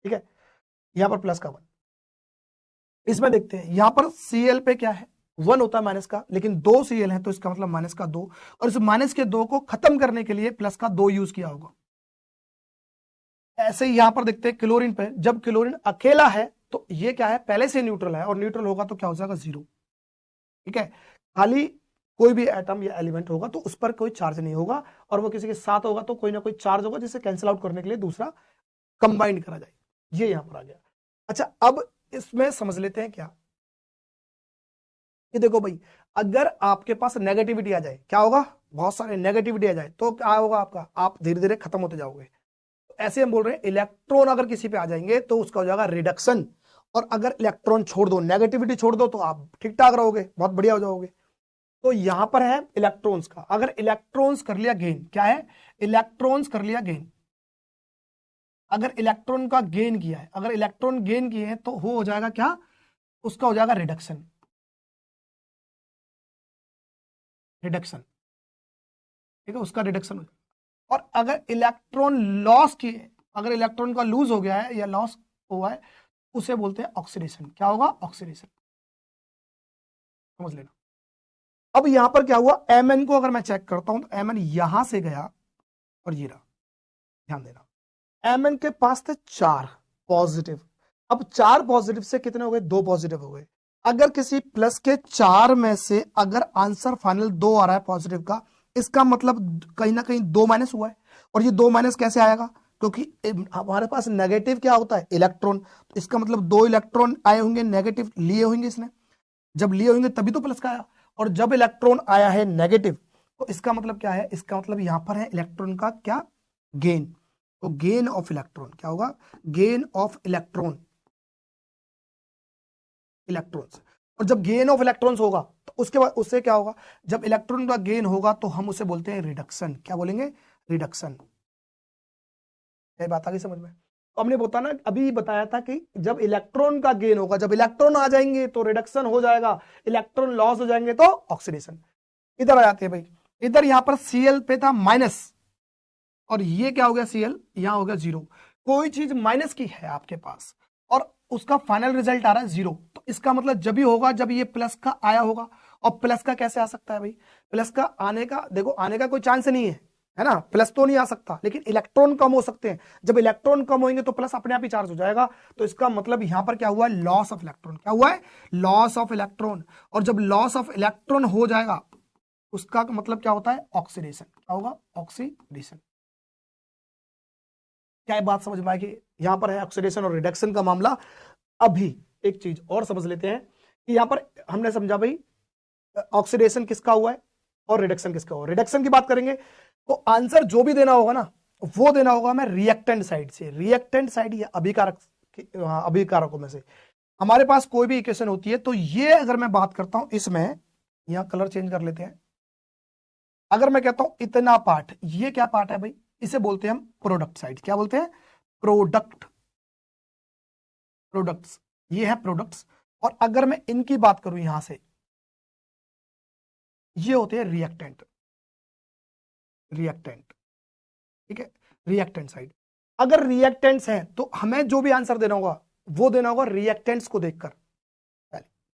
ठीक है। यहां पर +1। इसमें देखते हैं यहां पर Cl पे क्या है, 1 होता है माइनस का, लेकिन 2 Cl है तो इसका मतलब -2 और इस -2 को खत्म करने के लिए +2 यूज किया होगा। ऐसे ही यहां पर देखते हैं क्लोरीन पे, जब क्लोरीन अकेला है तो ये क्या है, पहले से न्यूट्रल है और न्यूट्रल होगा तो क्या हो जाएगा, 0, ठीक है। खाली कोई भी एटम या एलिमेंट होगा तो उस पर कोई चार्ज नहीं होगा और वो किसी के साथ होगा तो कोई ना कोई चार्ज होगा, जिसे कैंसिल आउट करने के लिए दूसरा कंबाइंड करा जाए। ये यहां पर आ गया। अच्छा, अब इसमें समझ लेते हैं क्या, कि देखो भाई, अगर आपके पास नेगेटिविटी आ जाए, क्या होगा, बहुत सारे नेगेटिविटी आ जाए तो क्या होगा आपका, आप धीरे धीरे खत्म होते जाओगे। तो ऐसे हम बोल रहे हैं इलेक्ट्रॉन अगर किसी पे आ जाएंगे तो उसका हो जाएगा रिडक्शन, और अगर इलेक्ट्रॉन छोड़ दो, नेगेटिविटी छोड़ दो तो आप ठीक ठाक रहोगे, बहुत बढ़िया हो जाओगे। तो यहां पर है इलेक्ट्रॉन्स का, अगर इलेक्ट्रॉन्स कर लिया गेन, क्या है, इलेक्ट्रॉन्स कर लिया गेन। अगर इलेक्ट्रॉन का गेन किया है, अगर इलेक्ट्रॉन गेन किए हैं तो हो जाएगा क्या, उसका हो जाएगा रिडक्शन, रिडक्शन, ठीक है, उसका रिडक्शन हो जाएगा। और अगर इलेक्ट्रॉन लॉस किए, अगर इलेक्ट्रॉन का लूज हो गया है या लॉस हुआ है, उसे बोलते हैं ऑक्सीडेशन। क्या होगा, ऑक्सीडेशन, समझ लेना। अब यहां पर क्या हुआ, Mn को अगर मैं चेक करता हूं तो Mn यहां से गया और ये रहा, ध्यान देना। Mn के पास थे 4 पॉजिटिव, अब 4 पॉजिटिव से कितने हो गए, 2 पॉजिटिव हो गए। अगर किसी प्लस के 4 में से अगर आंसर फाइनल 2 आ रहा है पॉजिटिव का, इसका मतलब कहीं ना कहीं 2 माइनस हुआ है। और ये 2 माइनस कैसे आएगा, क्योंकि हमारे पास नेगेटिव क्या होता है, इलेक्ट्रॉन, तो इसका मतलब 2 इलेक्ट्रॉन आए होंगे, नेगेटिव लिए होंगे इसने, जब लिए होंगे तभी तो प्लस का आया। और जब इलेक्ट्रॉन आया है नेगेटिव तो इसका मतलब क्या है, इसका मतलब यहां पर है इलेक्ट्रॉन का क्या, गेन। तो गेन ऑफ इलेक्ट्रॉन क्या होगा, गेन ऑफ इलेक्ट्रॉन, इलेक्ट्रॉन्स। और जब गेन ऑफ इलेक्ट्रॉन्स होगा तो उसके बाद उससे क्या होगा, जब इलेक्ट्रॉन का गेन होगा तो हम उसे बोलते हैं रिडक्शन। क्या बोलेंगे, रिडक्शन। ये बात आ गई समझ में। तो हमने बताया ना, अभी बताया था कि जब इलेक्ट्रॉन का गेन होगा, जब इलेक्ट्रॉन आ जाएंगे तो रिडक्शन हो जाएगा, इलेक्ट्रॉन लॉस हो जाएंगे तो ऑक्सीडेशन। इधर आ जाते हैं भाई, इधर यहां पर Cl पे था माइनस और ये क्या हो गया, Cl यहां हो गया 0। कोई चीज माइनस की है आपके पास और उसका फाइनल रिजल्ट आ रहा है 0, तो इसका मतलब जब ही होगा जब ये प्लस का आया होगा। और प्लस का कैसे आ सकता है भाई, प्लस का आने का, देखो आने का कोई चांस नहीं है ना, प्लस तो नहीं आ सकता, लेकिन इलेक्ट्रॉन कम हो सकते हैं। जब इलेक्ट्रॉन कम होंगे तो प्लस अपने आप ही चार्ज हो जाएगा। तो इसका मतलब यहां पर क्या हुआ है, लॉस ऑफ इलेक्ट्रॉन। क्या हुआ है, लॉस ऑफ इलेक्ट्रॉन। और जब लॉस ऑफ इलेक्ट्रॉन हो जाएगा उसका मतलब क्या होता है, ऑक्सीडेशन। क्या होगा, ऑक्सीडेशन। क्या बात समझ में आएगी, यहां पर है ऑक्सीडेशन और रिडक्शन का मामला। अभी एक चीज और समझ लेते हैं कि यहां पर हमने समझा भाई ऑक्सीडेशन किसका हुआ है और रिडक्शन किसका हुआ है। रिडक्शन की बात करेंगे तो आंसर जो भी देना होगा ना, वो देना होगा हमें रिएक्टेंट साइड से। रिएक्टेंट साइड या अभिकारक, अभिकारकों में से हमारे पास कोई भी इक्वेशन होती है तो ये अगर मैं बात करता हूं इसमें, यहां कलर चेंज कर लेते हैं। अगर मैं कहता हूं इतना पार्ट, ये क्या पार्ट है भाई, इसे बोलते हैं हम प्रोडक्ट साइड। क्या बोलते हैं, प्रोडक्ट, प्रोडक्ट्स, ये है प्रोडक्ट्स। और अगर मैं इनकी बात करूं यहां से, ये होते हैं रिएक्टेंट। रिएक्टेंट, ठीक है, रिएक्टेंट साइड। अगर रिएक्टेंट्स हैं तो हमें जो भी आंसर देना होगा वो देना होगा रिएक्टेंट्स को देखकर,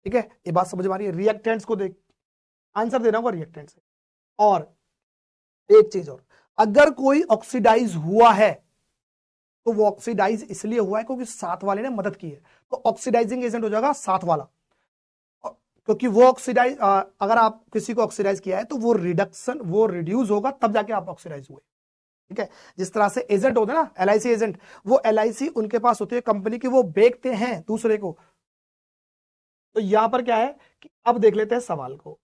ठीक है, ये बात समझ में आ रही है, रिएक्टेंट्स को देख आंसर देना होगा रिएक्टेंट्स। और एक चीज और, अगर कोई ऑक्सीडाइज हुआ है तो वो ऑक्सीडाइज इसलिए हुआ है क्योंकि साथ वाले ने मदद की है, तो ऑक्सीडाइजिंग एजेंट हो जाएगा साथ वाला, क्योंकि वो ऑक्सीडाइज, अगर आप किसी को ऑक्सीडाइज किया है तो वो रिड्यूस होगा तब जाके आप ऑक्सीडाइज हुए, ठीक है। जिस तरह से एजेंट होते हैं ना, एलआईसी एजेंट, वो एलआईसी उनके पास होती है कंपनी की, वो बेचते हैं दूसरे को। तो यहां पर क्या है कि अब देख लेते हैं सवाल को।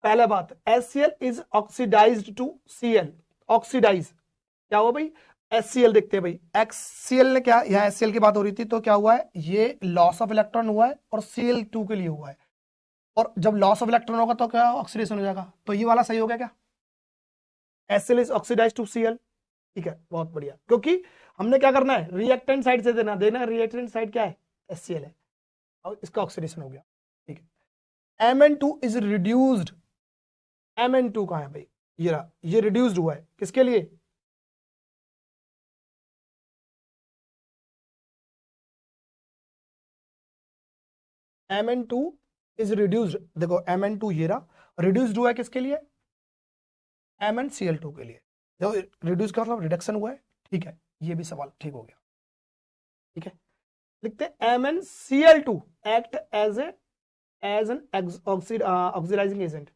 पहला बात, HCl is oxidized to Cl, oxidize क्या हुआ भाई, HCl देखते हैं भाई, HCl ने क्या, यहां HCl की बात हो रही थी तो क्या हुआ है, ये लॉस ऑफ इलेक्ट्रॉन हुआ है और Cl2 के लिए हुआ है, और जब लॉस ऑफ इलेक्ट्रॉन होगा तो क्या ऑक्सीडेशन हो जाएगा, तो ये वाला सही हो गया क्या, HCl is oxidize to Cl, ठीक है, बहुत बढ़िया। क्योंकि हमने क्या करना है, रिएक्टेंट साइड से देना है, रिएक्टेंट साइड क्या है, HCl है, और इसका ऑक्सीडेशन हो गया, ठीक है। Mn2 इज रिड्यूस्ड, Mn2 कहां है भाई, ये रहा, ये रिड्यूस्ड हुआ है किसके लिए, Mn2 इज रिड्यूस्ड, देखो Mn2 ये रहा, रिड्यूस्ड हुआ है किसके लिए, MnCl2 के लिए, जो रिड्यूस का मतलब रिडक्शन हुआ है, ठीक है, ये भी सवाल ठीक हो गया, ठीक है। लिखते हैं MnCl2 act as an oxidizing agent,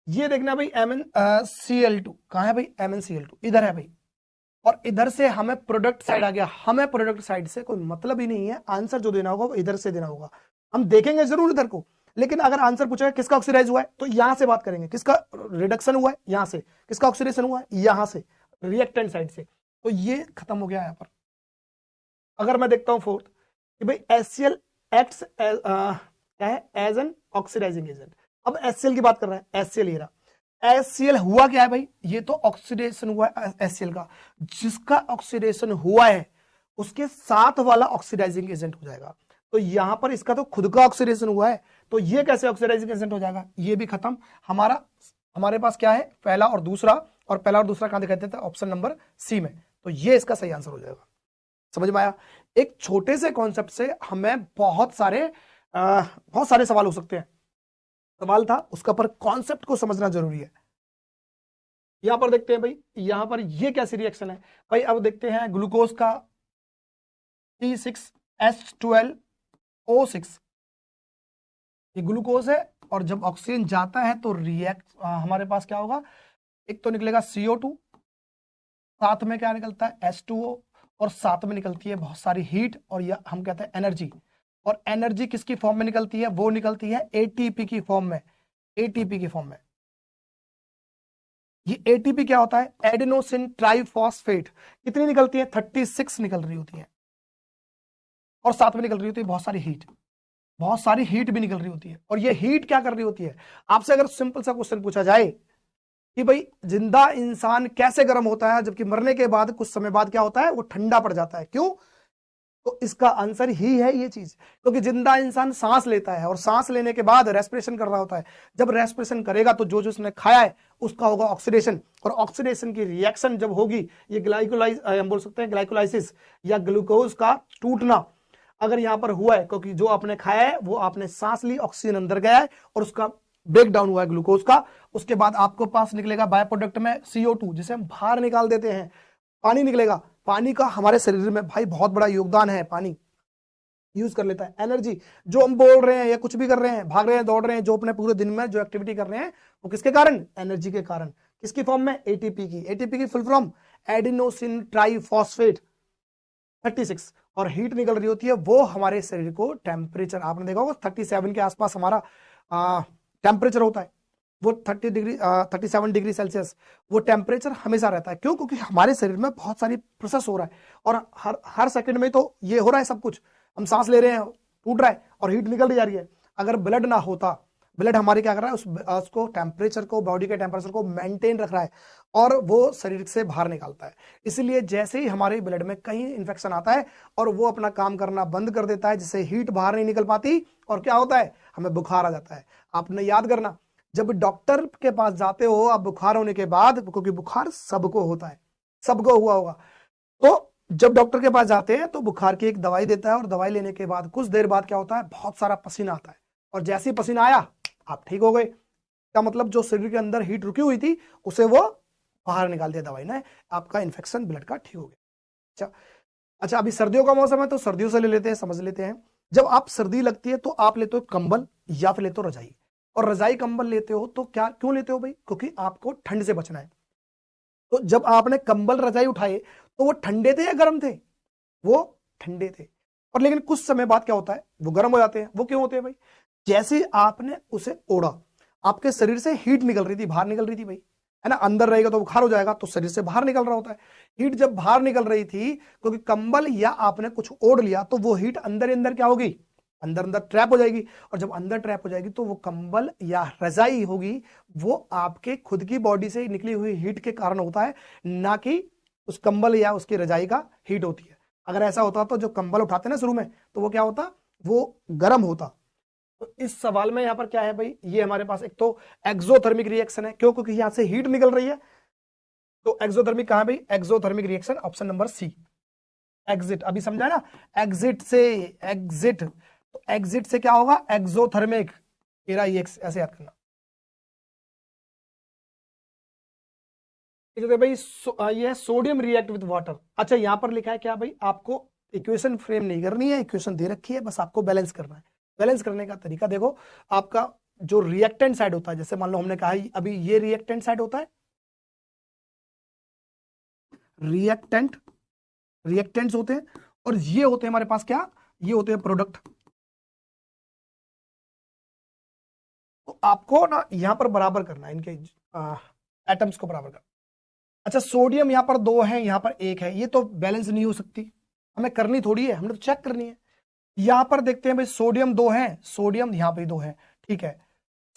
ये देखना भाई MnCl2 कहां है भाई, MnCl2 इधर है भाई, और इधर से हमें प्रोडक्ट साइड आ गया, हमें प्रोडक्ट साइड से कोई मतलब ही नहीं है, आंसर जो देना होगा वो इधर से देना होगा, हम देखेंगे जरूर इधर को, लेकिन अगर आंसर पूछा है किसका ऑक्सीडाइज हुआ है तो यहां से बात करेंगे, किसका रिडक्शन हुआ है यहां से, किसका ऑक्सीडेशन हुआ है यहां से, रिएक्टेंट साइड से, तो ये खत्म हो गया यहां पर। अगर मैं देखता हूं फोर्थ कि भाई HCl एक्ट्स क्या है, एज एन ऑक्सीडाइजिंग एजेंट, अब HCl की बात कर रहा है, HCl ये रहा, HCl हुआ क्या है भाई, ये तो ऑक्सीडेशन हुआ है HCl का, जिसका ऑक्सीडेशन हुआ है उसके साथ वाला ऑक्सीडाइजिंग एजेंट हो जाएगा, तो यहां पर इसका तो खुद का ऑक्सीडेशन हुआ है, तो ये कैसे ऑक्सीडाइजिंग एजेंट हो जाएगा, ये भी खत्म। हमारे पास क्या है, पहला और दूसरा, और पहला और दूसरा कहां दिखाते थे, ऑप्शन नंबर सी में, तो ये इसका सही आंसर हो जाएगा। समझ में आया, एक छोटे से कॉन्सेप्ट से हमें बहुत सारे सवाल हो सकते हैं, सवाल था उसका, पर कॉन्सेप्ट को समझना जरूरी है। यहां पर देखते हैं भाई, यहां पर ये कैसी रिएक्शन है भाई, अब देखते हैं ग्लूकोज का C6H12O6, ये ग्लूकोज है, और जब ऑक्सीजन जाता है तो हमारे पास क्या होगा, एक तो निकलेगा CO2, साथ में क्या निकलता है H2O, और साथ में निकलती है बहुत सारी हीट, और यह हम कहते हैं एनर्जी, और एनर्जी किसकी फॉर्म में निकलती है, वो निकलती है ATP की फॉर्म में, ATP की फॉर्म में। ये ATP क्या होता है, एडेनोसिन ट्राइफॉस्फेट, कितनी निकलती है 36 निकल रही होती है, और साथ में निकल रही होती है बहुत सारी हीट भी निकल रही होती है। और ये हीट क्या कर रही होती है, आपसे अगर सिंपल सा क्वेश्चन पूछा जाए कि भाई जिंदा इंसान कैसे गर्म होता है, जबकि मरने के बाद कुछ समय बाद क्या होता है, वो ठंडा पड़ जाता है, क्यों, तो इसका आंसर ही है ये चीज, क्योंकि जिंदा इंसान सांस लेता है, और सांस लेने के बाद रेस्पिरेशन कर रहा होता है, जब रेस्पिरेशन करेगा तो जो उसने खाया है उसका होगा ऑक्सीडेशन, और ऑक्सीडेशन की रिएक्शन जब होगी, ये हम बोल सकते हैं ग्लाइकोलाइसिस या ग्लूकोज का टूटना अगर यहां पर हुआ है, क्योंकि जो आपने खाया है वो आपने सांस ली, ऑक्सीजन अंदर गया है और उसका ब्रेक डाउन हुआ है ग्लूकोज का, उसके बाद आपको पास निकलेगा बाय प्रोडक्ट में CO2, जिसे हम बाहर निकाल देते हैं, पानी निकलेगा, पानी का हमारे शरीर में भाई बहुत बड़ा योगदान है, पानी यूज कर लेता है एनर्जी, जो हम बोल रहे हैं या कुछ भी कर रहे हैं, भाग रहे हैं, दौड़ रहे हैं, जो अपने पूरे दिन में जो एक्टिविटी कर रहे हैं वो किसके कारण, एनर्जी के कारण, किसकी फॉर्म में, ATP की फुल फॉर्म एडिनोसिन ट्राइफॉस्फेट 36, और हीट निकल रही होती है, वो हमारे शरीर को टेम्परेचर, आपने देखा होगा 37 के आसपास हमारा टेम्परेचर होता है, वो 37 डिग्री सेल्सियस वो टेम्परेचर हमेशा रहता है, क्यों, क्योंकि हमारे शरीर में बहुत सारी प्रोसेस हो रहा है, और हर सेकंड में तो ये हो रहा है सब कुछ, हम सांस ले रहे हैं, टूट रहा है, और हीट निकल जा रही है। अगर ब्लड ना होता, ब्लड हमारे क्या कर रहा है, उसको टेम्परेचर को, बॉडी के टेम्परेचर को मेंटेन रख रहा है, और वो शरीर से बाहर निकालता है। इसलिए जैसे ही हमारे ब्लड में कहीं इंफेक्शन आता है और वो अपना काम करना बंद कर देता है, जिससे हीट बाहर नहीं निकल पाती, और क्या होता है, हमें बुखार आ जाता है। आपने याद करना जब डॉक्टर के पास जाते हो आप बुखार होने के बाद, क्योंकि बुखार सबको होता है, सबको हुआ होगा, तो जब डॉक्टर के पास जाते हैं तो बुखार की एक दवाई देता है, और दवाई लेने के बाद कुछ देर बाद क्या होता है, बहुत सारा पसीना आता है, और जैसे ही पसीना आया आप ठीक हो गए। क्या मतलब, जो शरीर के अंदर हीट रुकी हुई थी उसे वो बाहर निकाल दिया दवाई ने, आपका इन्फेक्शन ब्लड का ठीक हो गया। अच्छा अच्छा, अभी सर्दियों का मौसम है तो सर्दियों से ले लेते हैं, समझ लेते हैं। जब आप सर्दी लगती है तो आप लेते हो कंबल या फिर लेते हो रजाई, और रजाई कंबल लेते हो तो क्या क्यों लेते हो भाई, क्योंकि आपको ठंड से बचना है। तो जब आपने कंबल रजाई उठाए तो वो ठंडे थे या गर्म थे, वो ठंडे थे, और लेकिन कुछ समय बाद क्या होता है, वो गर्म हो जाते हैं। वो क्यों होते हैं भाई, जैसे आपने उसे ओढ़ा, आपके शरीर से हीट निकल रही थी, बाहर निकल रही थी भाई, है ना, अंदर रहेगा तो बुखार हो जाएगा, तो शरीर से बाहर निकल रहा होता है। हीट जब बाहर निकल रही थी क्योंकि कंबल या आपने कुछ ओढ़ लिया, तो वो हीट अंदर अंदर क्या होगी, अंदर अंदर ट्रैप हो जाएगी, और जब अंदर ट्रैप हो जाएगी तो वो कंबल या रजाई होगी, वो आपके खुद की बॉडी से निकली हुई हीट के कारण होता है, ना कि उस कंबल या उसकी रजाई का हीट होती है। अगर ऐसा होता तो जो कंबल उठाते ना शुरू में, तो वो क्या होता, वो गर्म होता। तो इस सवाल में यहां पर क्या है भाई, ये हमारे पास एक तो एक्सोथर्मिक रिएक्शन है, क्यों, क्योंकि यहां से हीट निकल रही है। तो एक्सोथर्मिक कहां है भाई, exothermic reaction option number C, exit. अभी समझा ना, एग्जिट से, एग्जिट, तो एग्जिट से क्या होगा, एक्सोथर्मिक, तेरा ये ऐसे याद करना। भाई ये सोडियम रिएक्ट विद वाटर। अच्छा यहां पर लिखा है क्या भाई, आपको इक्वेशन फ्रेम नहीं करनी है, इक्वेशन दे रखी है, बस आपको बैलेंस करना है। बैलेंस करने का तरीका देखो, आपका जो रिएक्टेंट साइड होता है, जैसे मान लो हमने कहा अभी ये रिएक्टेंट साइड होता है, रिएक्टेंट, रिएक्टेंट्स होते हैं, और ये होते हैं हमारे पास क्या, ये होते हैं प्रोडक्ट। तो आपको ना यहां पर बराबर करना है, इनके एटम्स को बराबर करना। अच्छा सोडियम यहां पर 2 है, यहां पर 1 है, ये तो बैलेंस नहीं हो सकती, हमें करनी थोड़ी है, हमने तो चेक करनी है। यहां पर देखते हैं भाई सोडियम 2 है, सोडियम यहां पे 2 है, ठीक है।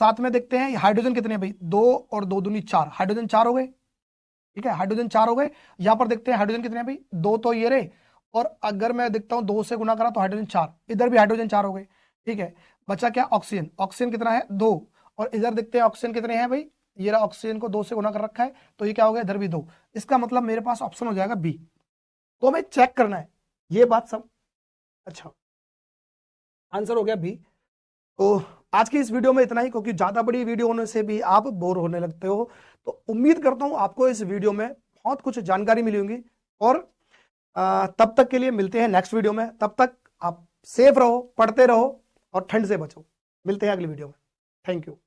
साथ में देखते हैं हाइड्रोजन कितने हैं भाई, 2 और 2 दूनी 4, हाइड्रोजन 4 हो गए, ठीक है, हाइड्रोजन 4 हो गए। यहां पर देखते हैं हाइड्रोजन कितने हैं भाई, 2 तो ये रहे, और अगर मैं देखता हूं 2 से गुना करा तो हाइड्रोजन 4, इधर भी हाइड्रोजन 4 हो गए, ठीक है। बचा क्या, ऑक्सीजन, ऑक्सीजन कितना है 2, और इधर देखते हैं ऑक्सीजन कितने हैं भाई, ये रहा, ऑक्सीजन को 2 से गुना कर रखा है, तो ये क्या हो गया, इधर भी 2, इसका मतलब मेरे पास ऑप्शन हो जाएगा बी। तो हमें चेक करना है ये बात सब। अच्छा आंसर हो गया बी। तो आज की इस वीडियो में इतना ही, क्योंकि ज्यादा बड़ी वीडियो होने से भी आप बोर होने लगते हो, तो उम्मीद करता हूं आपको इस वीडियो में बहुत कुछ जानकारी मिली होगी, और तब तक के लिए मिलते हैं नेक्स्ट वीडियो में। तब तक आप सेफ रहो, पढ़ते रहो, और ठंड से बचो। मिलते हैं अगली वीडियो में। Thank you.